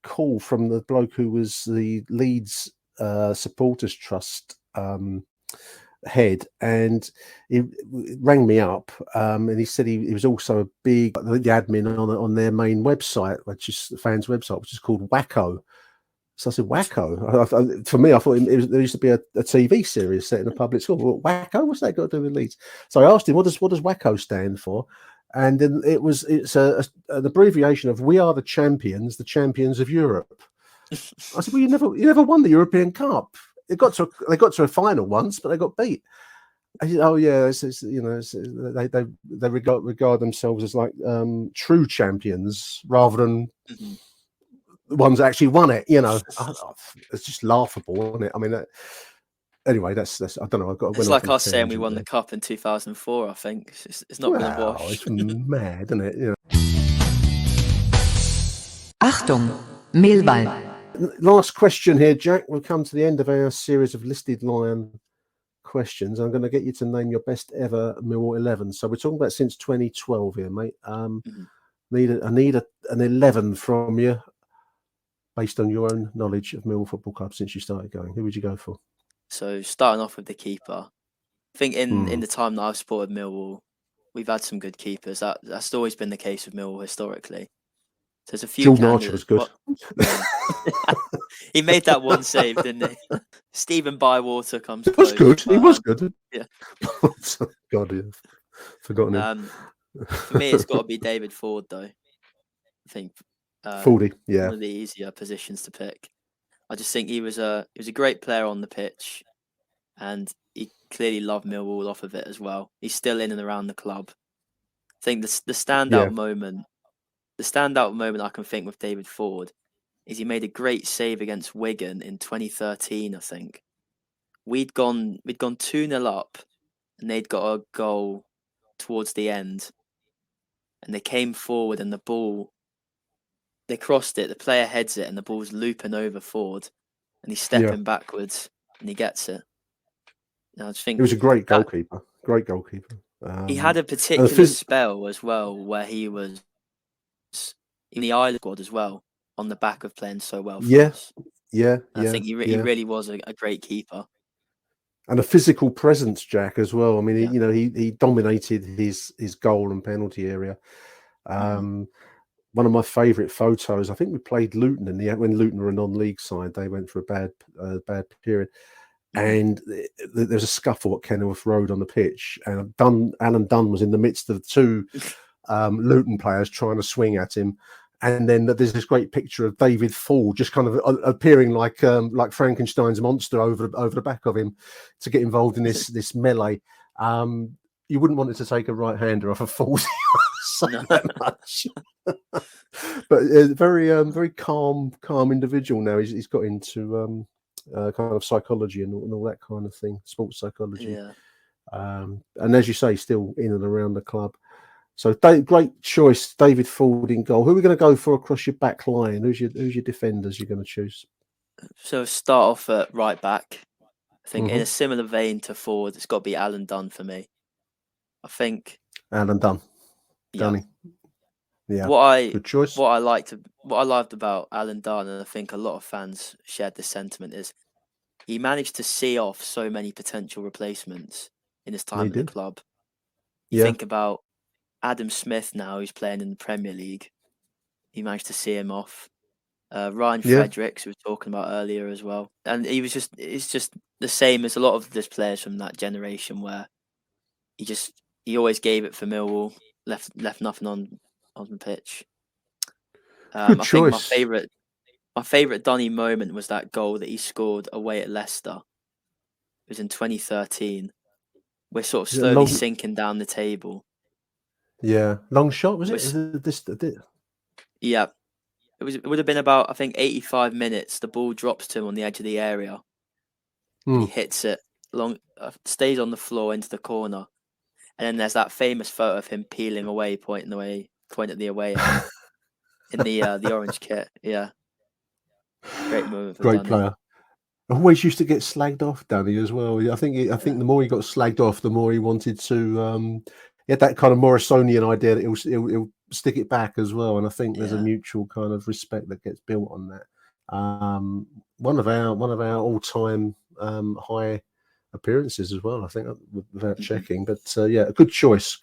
call from the bloke who was the Leeds Supporters Trust head, and he rang me up, and he said he was also a big the admin on their main website, which is the fans' website, which is called Wacko. So I said, Wacko? For me, I thought there used to be a TV series set in a public school. Well, Wacko? What's that got to do with Leeds? So I asked him, what does Wacko stand for? And then it's an abbreviation of "We are the champions of Europe." I said, well, you never won the European Cup. They got to a final once, but they got beat. I said, oh yeah, they regard themselves as like true champions rather than the ones that actually won it. It's just laughable, isn't it? I mean, anyway, that's I don't know. It's like us saying we won the cup in 2004. I think it's not going to wash. It's mad, isn't it? Achtung, Millwall. Last question here, Jack. We'll come to the end of our series of listed Lion questions. I'm going to get you to name your best ever Millwall 11. So we're talking about since 2012 here, mate. I need an 11 from you based on your own knowledge of Millwall Football Club since you started going. Who would you go for? So starting off with the keeper, I think in the time that I've supported Millwall, we've had some good keepers. That's always been the case with Millwall historically. So there's a few. Jordan Archer was good. He made that one save, didn't he? Stephen Bywater comes close. Was good. He was good. Yeah. God, yeah. Forgotten him. For me, it's got to be David Ford, though. I think. Fordy, yeah. One of the easier positions to pick. I just think he was a great player on the pitch, and he clearly loved Millwall off of it as well. He's still in and around the club. I think the standout moment. The standout moment I can think with David Ford is he made a great save against Wigan in 2013, I think. We'd gone 2-0 up, and they'd got a goal towards the end, and they came forward, and the ball, they crossed it, the player heads it, and the ball's looping over Ford, and he's stepping backwards, and he gets it. And I just think he was a great goalkeeper. Great goalkeeper. He had a particular spell as well where he was in the Island squad as well, on the back of playing so well for us. I think he really was a great keeper. And a physical presence, Jack, as well. I mean, he dominated his goal and penalty area. One of my favourite photos, I think we played Luton when Luton were a non-league side. They went for a bad period. And there's a scuffle at Kenilworth Road on the pitch, and Alan Dunn was in the midst of two Luton players trying to swing at him. And then there's this great picture of David Ford just kind of appearing like Frankenstein's monster over the back of him to get involved in this melee. You wouldn't want it to take a right-hander off a Ford. That much. But very calm individual now. He's got into kind of psychology and all that kind of thing, sports psychology. And as you say, still in and around the club. So great choice, David Ford in goal. Who are we going to go for across your back line? Who's your defenders you're going to choose? So start off at right back. I think in a similar vein to Ford, it's got to be Alan Dunn for me. I think Alan Dunn. Dunny. Yeah. Good choice. What I loved about Alan Dunn, and I think a lot of fans shared this sentiment, is he managed to see off so many potential replacements in his time at the club. You think about Adam Smith now, who's playing in the Premier League. He managed to see him off. Ryan Fredericks, we were talking about earlier as well. And it's just the same as a lot of these players from that generation, where he always gave it for Millwall, left nothing on the pitch. Good choice. Think my favourite Dunny moment was that goal that he scored away at Leicester. It was in 2013. We're sort of slowly sinking down the table. Yeah, long shot, was it? Yeah. It would have been about, I think, 85 minutes. The ball drops to him on the edge of the area. He hits it stays on the floor into the corner. And then there's that famous photo of him peeling away, pointing at the away end in the orange kit. Yeah. Great move. Great player. Always used to get slagged off, Danny, as well. I think the more he got slagged off, the more he wanted to. He had that kind of Morrisonian idea that he'll stick it back as well. And I think there's a mutual kind of respect that gets built on that. One of our all-time high appearances as well, I think, without checking. But yeah, a good choice.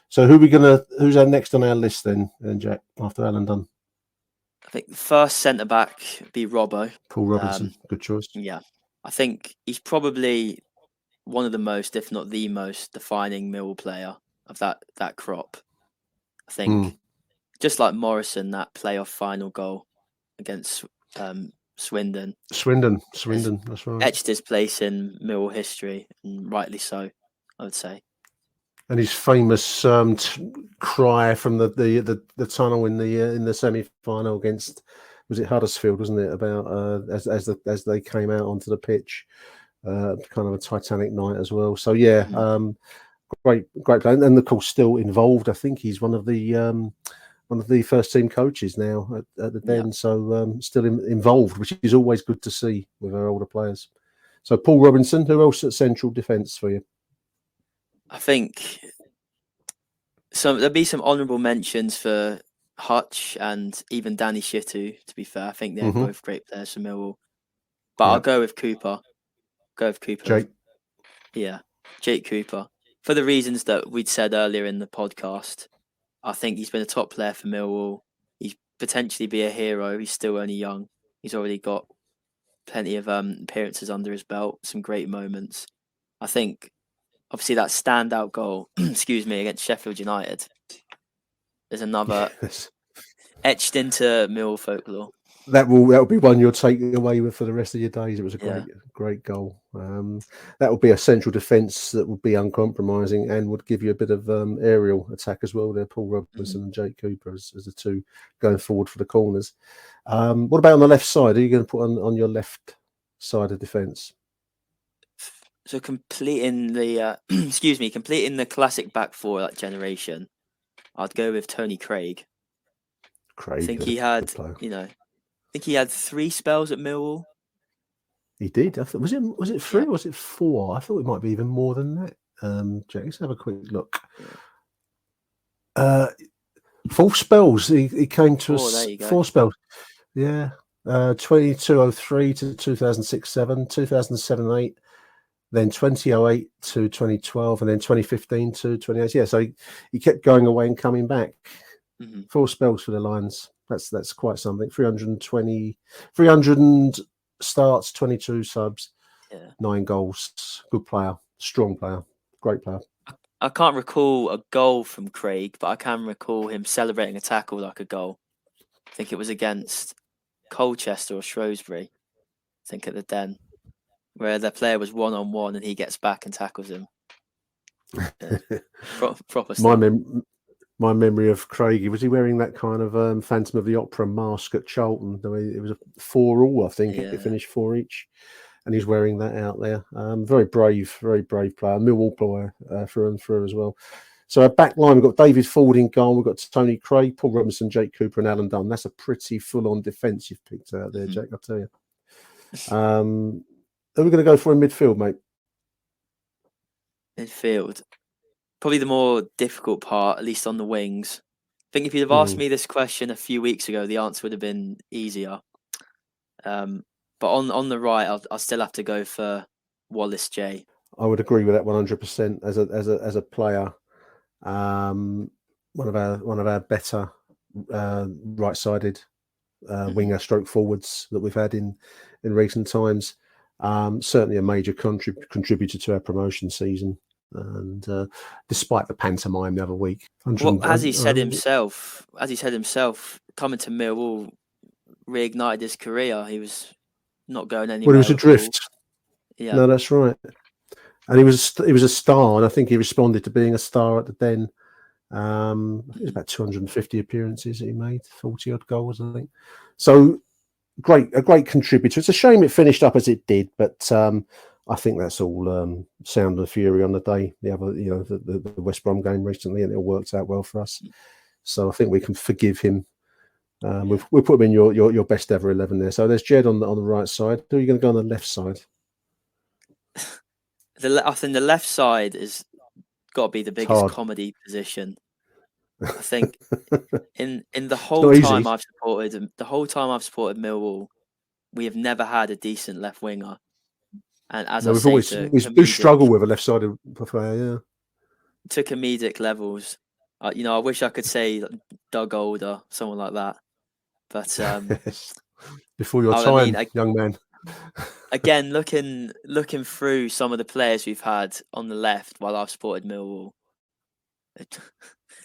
So who's our next on our list then, Jack, after Alan Dunn? I think the first centre back be Robbo. Paul Robinson, good choice. Yeah, I think he's probably one of the most, if not the most, defining Millwall player of that crop. I think just like Morrison, that playoff final goal against Swindon. Swindon, that's right. Etched his place in Millwall history, and rightly so, I would say. And his famous cry from the tunnel in the semi-final against, was it Huddersfield, wasn't it? About as they came out onto the pitch, kind of a Titanic night as well. So yeah, great player, and of course still involved. I think he's one of the first team coaches now at the Den, so still involved, which is always good to see with our older players. So Paul Robinson. Who else at central defence for you? I think there'll be some honourable mentions for Hutch and even Danny Shitu, to be fair. I think they're both great players for Millwall. But I'll go with Cooper. Jake. Yeah, Jake Cooper. For the reasons that we'd said earlier in the podcast, I think he's been a top player for Millwall. He's potentially be a hero. He's still only young. He's already got plenty of appearances under his belt, some great moments. I think obviously that standout goal, against Sheffield United, there's another etched into Millwall folklore. That will be one you'll take away with for the rest of your days. It was a great goal. That would be a central defence that would be uncompromising and would give you a bit of aerial attack as well. There, Paul Robinson and Jake Cooper as the two going forward for the corners. What about on the left side? Who are you going to put on your left side of defence? So completing the classic back four of that generation, I'd go with Tony Craig. I think he had, he had 3 spells at Millwall. He did. I thought, was it 3 or was it 4? I thought it might be even more than that. Jack, let's have a quick look. 4 spells. He came to us. 4 spells. Yeah. 2203 to 2006-07, 2007-08, then 2008 to 2012, and then 2015 to 2018. Yeah, so he kept going away and coming back. 4 spells for the Lions. That's quite something. 300 starts, 22 subs, 9 goals. Good player, strong player, great player. I can't recall a goal from Craig, but I can recall him celebrating a tackle like a goal. I think it was against Colchester or Shrewsbury, I think at the Den, where the player was 1-on-1 and he gets back and tackles him. Proper stuff. My memory of Craigie, was he wearing that kind of Phantom of the Opera mask at Charlton? It was a 4-all, I think. It finished 4 each, and he's wearing that out there. Very brave player. Millwall player through and through as well. So our back line, we've got David Ford in goal, we've got Tony Craig, Paul Robinson, Jake Cooper and Alan Dunn. That's a pretty full-on defence you've picked out there, Jack, I'll tell you. Who are we going to go for in midfield, mate? Midfield. Probably the more difficult part, at least on the wings. I think if you'd have asked me this question a few weeks ago, the answer would have been easier. But on the right, I'll still have to go for Wallace J. I would agree with that 100% as a player. One of our better right-sided winger stroke forwards that we've had in recent times. Certainly a major contributor to our promotion season. And despite the pantomime the other week, as he said himself, coming to Millwall reignited his career. He was not going anywhere. Well, he was adrift. Yeah, no, that's right. And he was a star, and I think he responded to being a star at the Den. I think it was about 250 appearances that he made, 40 odd goals, I think. So a great contributor. It's a shame it finished up as it did, but I think that's all sound and fury on the day. The other, the West Brom game recently, and it all worked out well for us. So I think we can forgive him. We'll put him in your best ever 11 there. So there's Jed on the right side. Who are you going to go on the left side? I think the left side is got to be the biggest comedy position. I think in the whole time I've supported Millwall, we have never had a decent left winger. And as No, I we've say, always to we do struggle with a left-sided player. Yeah. to comedic levels. I wish I could say Doug Old or someone like that, but Yes. Before your I time, mean, young man. again, looking through some of the players we've had on the left while I've supported Millwall,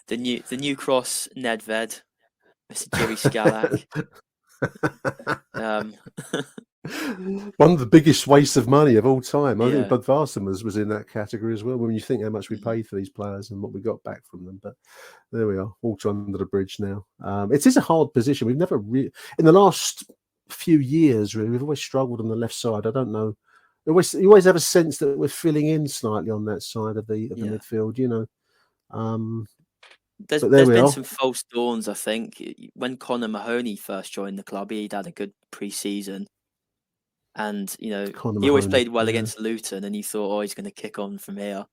the new cross Nedved, Mr. Jiri Scalak. One of the biggest wastes of money of all time. I think Yeah. Budvarsson was in that category as well. When you think how much we paid for these players and what we got back from them, but there we are, water under the bridge now. It is a hard position. We've never in the last few years, really, we've always struggled on the left side. I don't know. You always have a sense that we're filling in slightly on that side of the midfield. There's but there we been are. some false dawns, I think. When Conor Mahoney first joined the club, he'd had a good pre-season. And, he always played well against Luton, and you thought, he's going to kick on from here.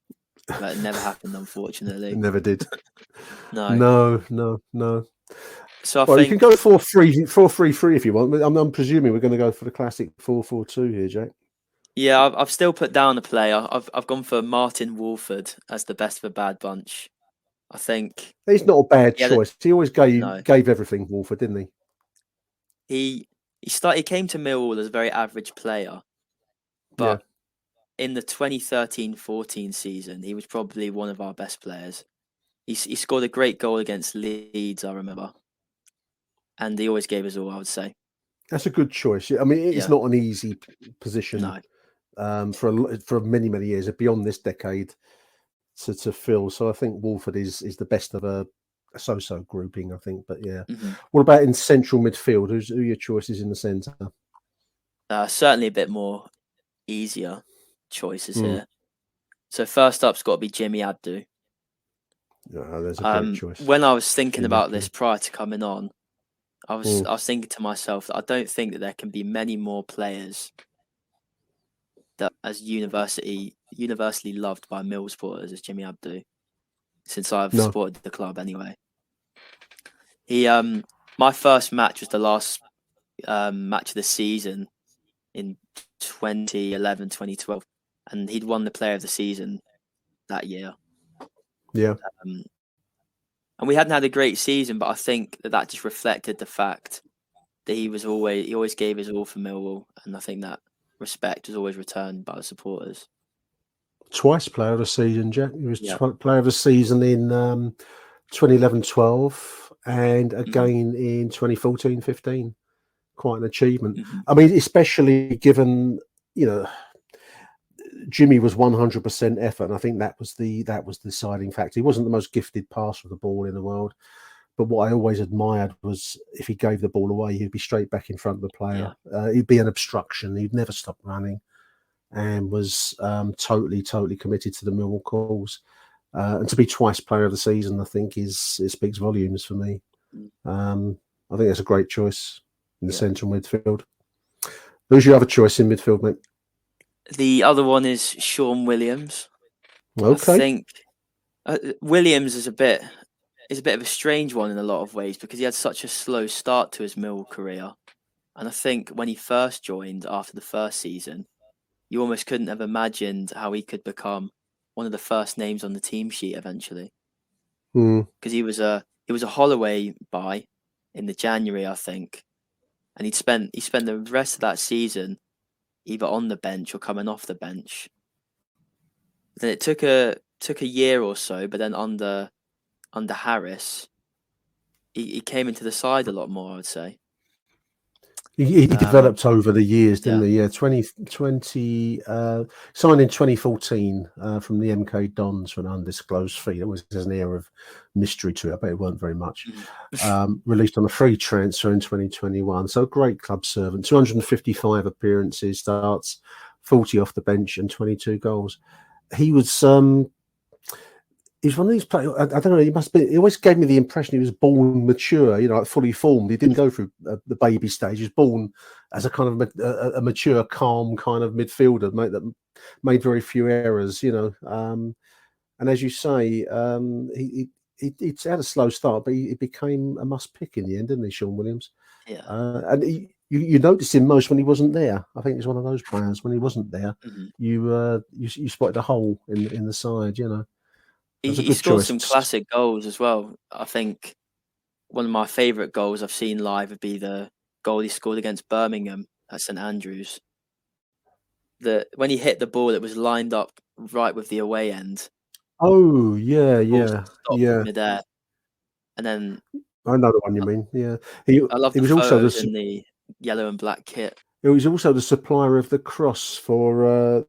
But it never happened, unfortunately. It never did. No. No. So I think you can go 4-3-3 if you want. I'm presuming we're going to go for the classic 4-4-2 here, Jack. Yeah, I've still put down a player. I've gone for Martin Wolford as the best of a bad bunch. I think he's not a bad choice. He always gave everything, Wolford, didn't he? He came to Millwall as a very average player, but in the 2013-14 season, he was probably one of our best players. He scored a great goal against Leeds, I remember, and he always gave us all, I would say. That's a good choice. I mean, it's not an easy position for many years, beyond this decade, to fill. So I think Wolford is the best of a so-so grouping, I think. But what about in central midfield? Who are your choices in the centre? Certainly a bit more easier choices here. So first up's got to be Jimmy Abdu. There's a great choice. When I was thinking about this prior to coming on, I was thinking to myself that I don't think that there can be many more players that as universally loved by Mill supporters as Jimmy Abdu, since I've supported the club anyway. He my first match was the last match of the season in 2011, 2012, and he'd won the player of the season that year. Yeah. And we hadn't had a great season, but I think that just reflected the fact that he always gave his all for Millwall, and I think that respect was always returned by the supporters. Twice player of the season, Jack. He was player of the season in 2011-12 and again in 2014-15. Quite an achievement. I mean, especially given, Jimmy was 100% effort, and I think that was the deciding factor. He wasn't the most gifted passer of the ball in the world, but what I always admired was if he gave the ball away, he'd be straight back in front of the player. He'd be an obstruction. He'd never stop running, and was totally committed to the Millwall cause. And to be twice player of the season, I think it speaks volumes for me. I think that's a great choice in the central midfield. Who's your other choice in midfield, mate? The other one is Sean Williams. Okay. I think Williams is a bit of a strange one in a lot of ways because he had such a slow start to his Millwall career. And I think when he first joined after the first season, you almost couldn't have imagined how he could become one of the first names on the team sheet eventually. Because he was a Holloway buy in the January, I think. And he spent the rest of that season either on the bench or coming off the bench. Then it took a year or so, but then under Harris, he came into the side a lot more, I would say. He developed over the years, didn't he? Yeah, 2020, signed in 2014 from the MK Dons for an undisclosed fee. It was an air of mystery to it. I bet it weren't very much. Released on a free transfer in 2021. So great club servant. 255 appearances, starts, 40 off the bench, and 22 goals. He was he's one of these players. I don't know. He always gave me the impression he was born mature, like fully formed. He didn't go through the baby stage. He was born as a kind of a mature, calm kind of midfielder, that made very few errors. And as you say, he had a slow start, but he became a must pick in the end, didn't he, Sean Williams? Yeah. And you notice him most when he wasn't there. I think he's one of those players. When he wasn't there, Mhm. you spotted a hole in the side. You know, that's a He good scored choice. some classic goals as well. I think one of my favourite goals I've seen live would be the goal he scored against Birmingham at St Andrews. When he hit the ball, it was lined up right with the away end. Oh yeah, The ball yeah, stopped in yeah. midair, and then I know the one you mean. Yeah, he I love he the was also photos in the yellow and black kit. It was also the supplier of the cross for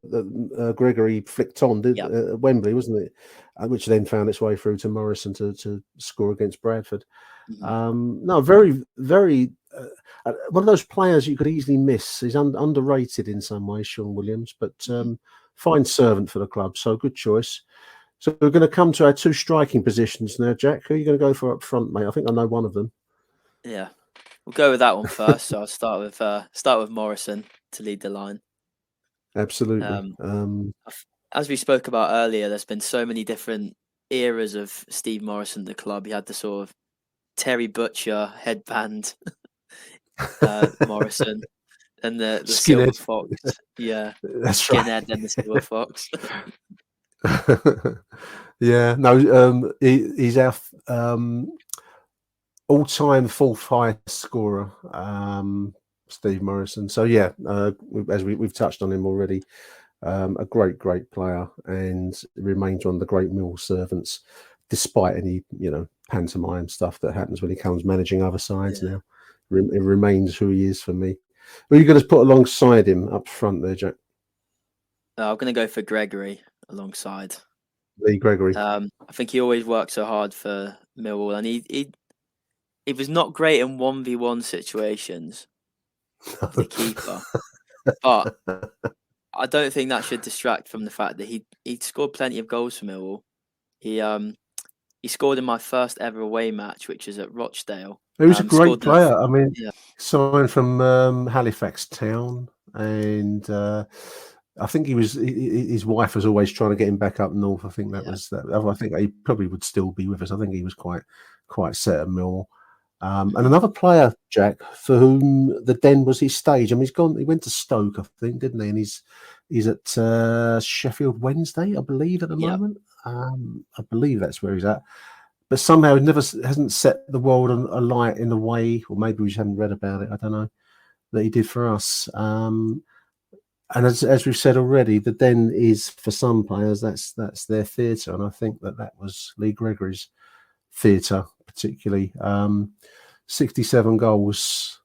Gregory flicked on Yep. at Wembley, wasn't it? Which then found its way through to Morrison to score against Bradford. No, very, very one of those players you could easily miss. He's underrated in some ways, Sean Williams, but fine servant for the club. So good choice. So we're going to come to our two striking positions now, Jack. Who are you going to go for up front, mate? I think I know one of them. Yeah. We'll go with that one first. So I'll start with Morrison to lead the line. Absolutely. As we spoke about earlier, there's been so many different eras of Steve Morrison at the club. He had the sort of Terry Butcher headband Morrison and the silver Skinhead. fox. Yeah. That's Skinhead and the silver fox. Yeah, no, he's our all-time fourth highest scorer, Steve Morrison. So yeah, as we've touched on him already, a great player, and remains one of the great Mill servants, despite any pantomime stuff that happens when he comes managing other sides. Yeah. Now, it remains who he is for me. Who are you going to put alongside him up front there, Jack? I'm going to go for Gregory alongside Lee Gregory. I think he always worked so hard for Millwall, and he was not great in 1v1 situations, the keeper. But I don't think that should distract from the fact that he scored plenty of goals for Millwall. He scored in my first ever away match, which is at Rochdale. He was a great Scored in player. I mean, yeah. signed from Halifax Town, and I think his wife was always trying to get him back up north. I think that was that. I think he probably would still be with us. I think he was quite set at Millwall. And another player, Jack, for whom the Den was his stage. I mean, he went to Stoke, I think, didn't he? And he's at Sheffield Wednesday, I believe, at the moment. I believe that's where he's at. But somehow he hasn't set the world alight in the way, or maybe we just haven't read about it, I don't know, that he did for us. And as we've said already, the Den is, for some players, that's their theatre. And I think that was Lee Gregory's theatre, particularly. 67 goals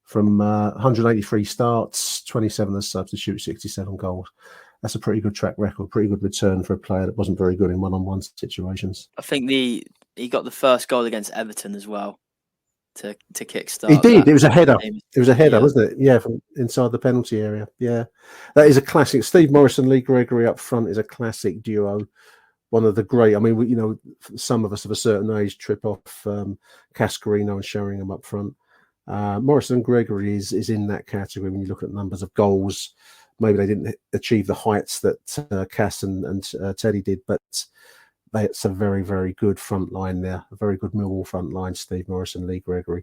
from 183 starts, 27 as substitute, 67 goals. That's a pretty good track record, pretty good return for a player that wasn't very good in one-on-one situations. I think he got the first goal against Everton as well to kickstart. He did. It was a header. It was a header, wasn't it? Yeah, from inside the penalty area. Yeah, that is a classic. Steve Morrison, Lee Gregory up front is a classic duo. One of the great. I mean, some of us of a certain age trip off Cascarino and Sheringham up front. Morrison and Gregory is in that category when you look at numbers of goals. Maybe they didn't achieve the heights that Cass and Teddy did, but it's a very, very good front line there. A very good Millwall front line, Steve Morrison, Lee Gregory.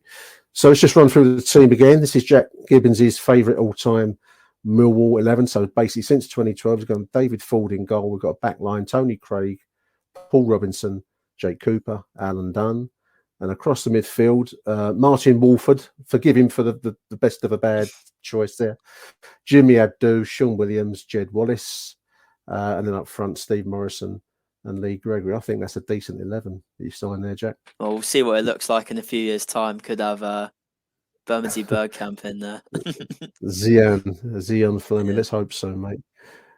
So let's just run through the team again. This is Jack Gibbins' favourite all-time Millwall 11. So basically since 2012, we've got David Ford in goal. We've got a back line, Tony Craig, Paul Robinson, Jake Cooper, Alan Dunn. And across the midfield, Martin Wolford, forgive him for the best of a bad choice there. Jimmy Abdu, Sean Williams, Jed Wallace. And then up front, Steve Morrison and Lee Gregory. I think that's a decent 11 that you signed there, Jack. Well, we'll see what it looks like in a few years' time. Could have Bermondsey Bergkamp in there. Zion Fleming. Let's hope so, mate.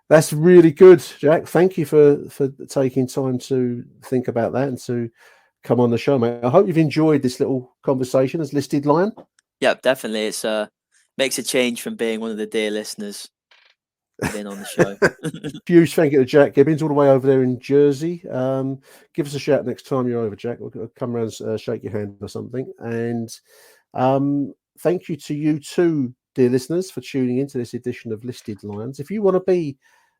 That's really good, Jack. Thank you for taking time to think about that and to come on the show, mate. I hope you've enjoyed this little conversation as listed line. Yeah, definitely. It's makes a change from being one of the dear listeners being on the show. Huge thank you to Jack Gibbins all the way over there in Jersey. Give us a shout next time you're over, Jack. We'll come around and shake your hand or something. And thank you to you too, dear listeners, for tuning into this edition of Listed Lines. If you want to be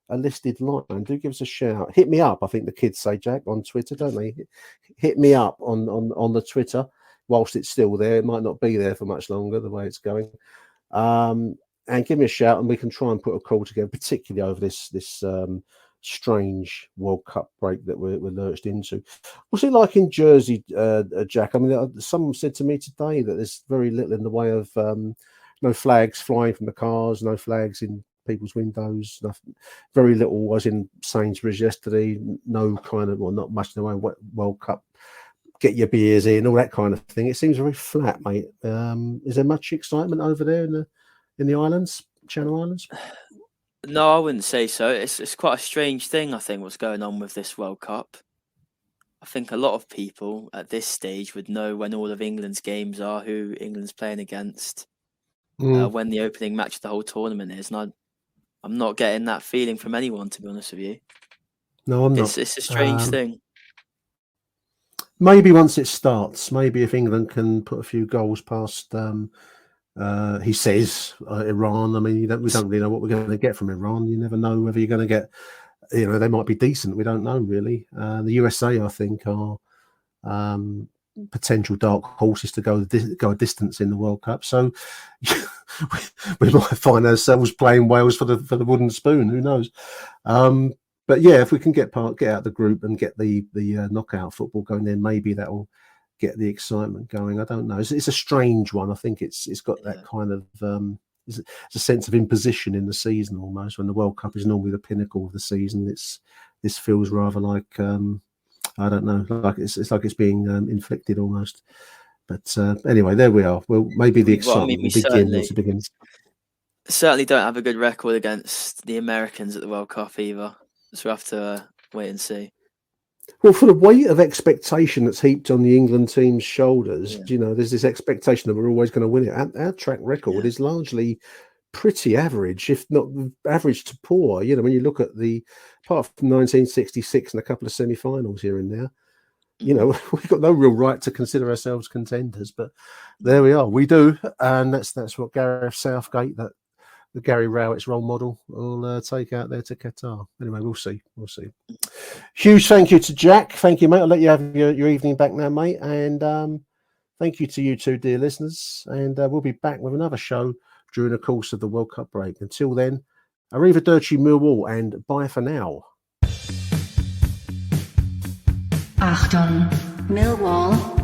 a listed line, do give us a shout. Hit me up, I think the kids say, Jack, on Twitter, don't they? Hit me up on the Twitter. whilst it's still there. It might not be there for much longer, the way it's going. And give me a shout, and we can try and put a call together, particularly over this strange World Cup break that we're lurched into. What's it like in Jersey, Jack? I mean, someone said to me today that there's very little in the way of no flags flying from the cars, no flags in people's windows, nothing, very little was in Sainsbury's yesterday, no kind of, well, not much in the way of World Cup, get your beers in, all that kind of thing. It seems very flat, mate. Is there much excitement over there in the islands, Channel Islands? No, I wouldn't say so. It's quite a strange thing, I think, what's going on with this World Cup. I think a lot of people at this stage would know when all of England's games are, who England's playing against, when the opening match of the whole tournament is. And I'm not getting that feeling from anyone, to be honest with you. No, I'm not. It's a strange thing. Maybe once it starts, maybe if England can put a few goals past, he says, Iran. I mean, we don't really know what we're going to get from Iran. You never know whether you're going to get, they might be decent. We don't know, really. The USA, I think, are potential dark horses to go a distance in the World Cup. So we might find ourselves playing Wales for the wooden spoon. Who knows? But yeah, if we can get out the group and get the knockout football going, then maybe that'll get the excitement going. I don't know. It's a strange one. I think it's got that kind of it's a sense of imposition in the season almost. When the World Cup is normally the pinnacle of the season, this feels rather like I don't know, like it's like it's being inflicted almost. But anyway, there we are. Well, maybe the excitement will begin once it begins. Certainly don't have a good record against the Americans at the World Cup either. So we have to wait and see. Well, for the weight of expectation that's heaped on the England team's shoulders, there's this expectation that we're always going to win it. Our track record is largely pretty average, if not average to poor. When you look at apart from 1966 and a couple of semi-finals here and there, we've got no real right to consider ourselves contenders. But there we are. We do, and that's what Gareth Southgate, the Gary Rowett's role model, will take out there to Qatar. Anyway, we'll see. Huge thank you to Jack. Thank you, mate. I'll let you have your evening back now, mate. And thank you to you two, dear listeners. And we'll be back with another show during the course of the World Cup break. Until then, Arrivederci Millwall, and bye for now. Achtung, Millwall.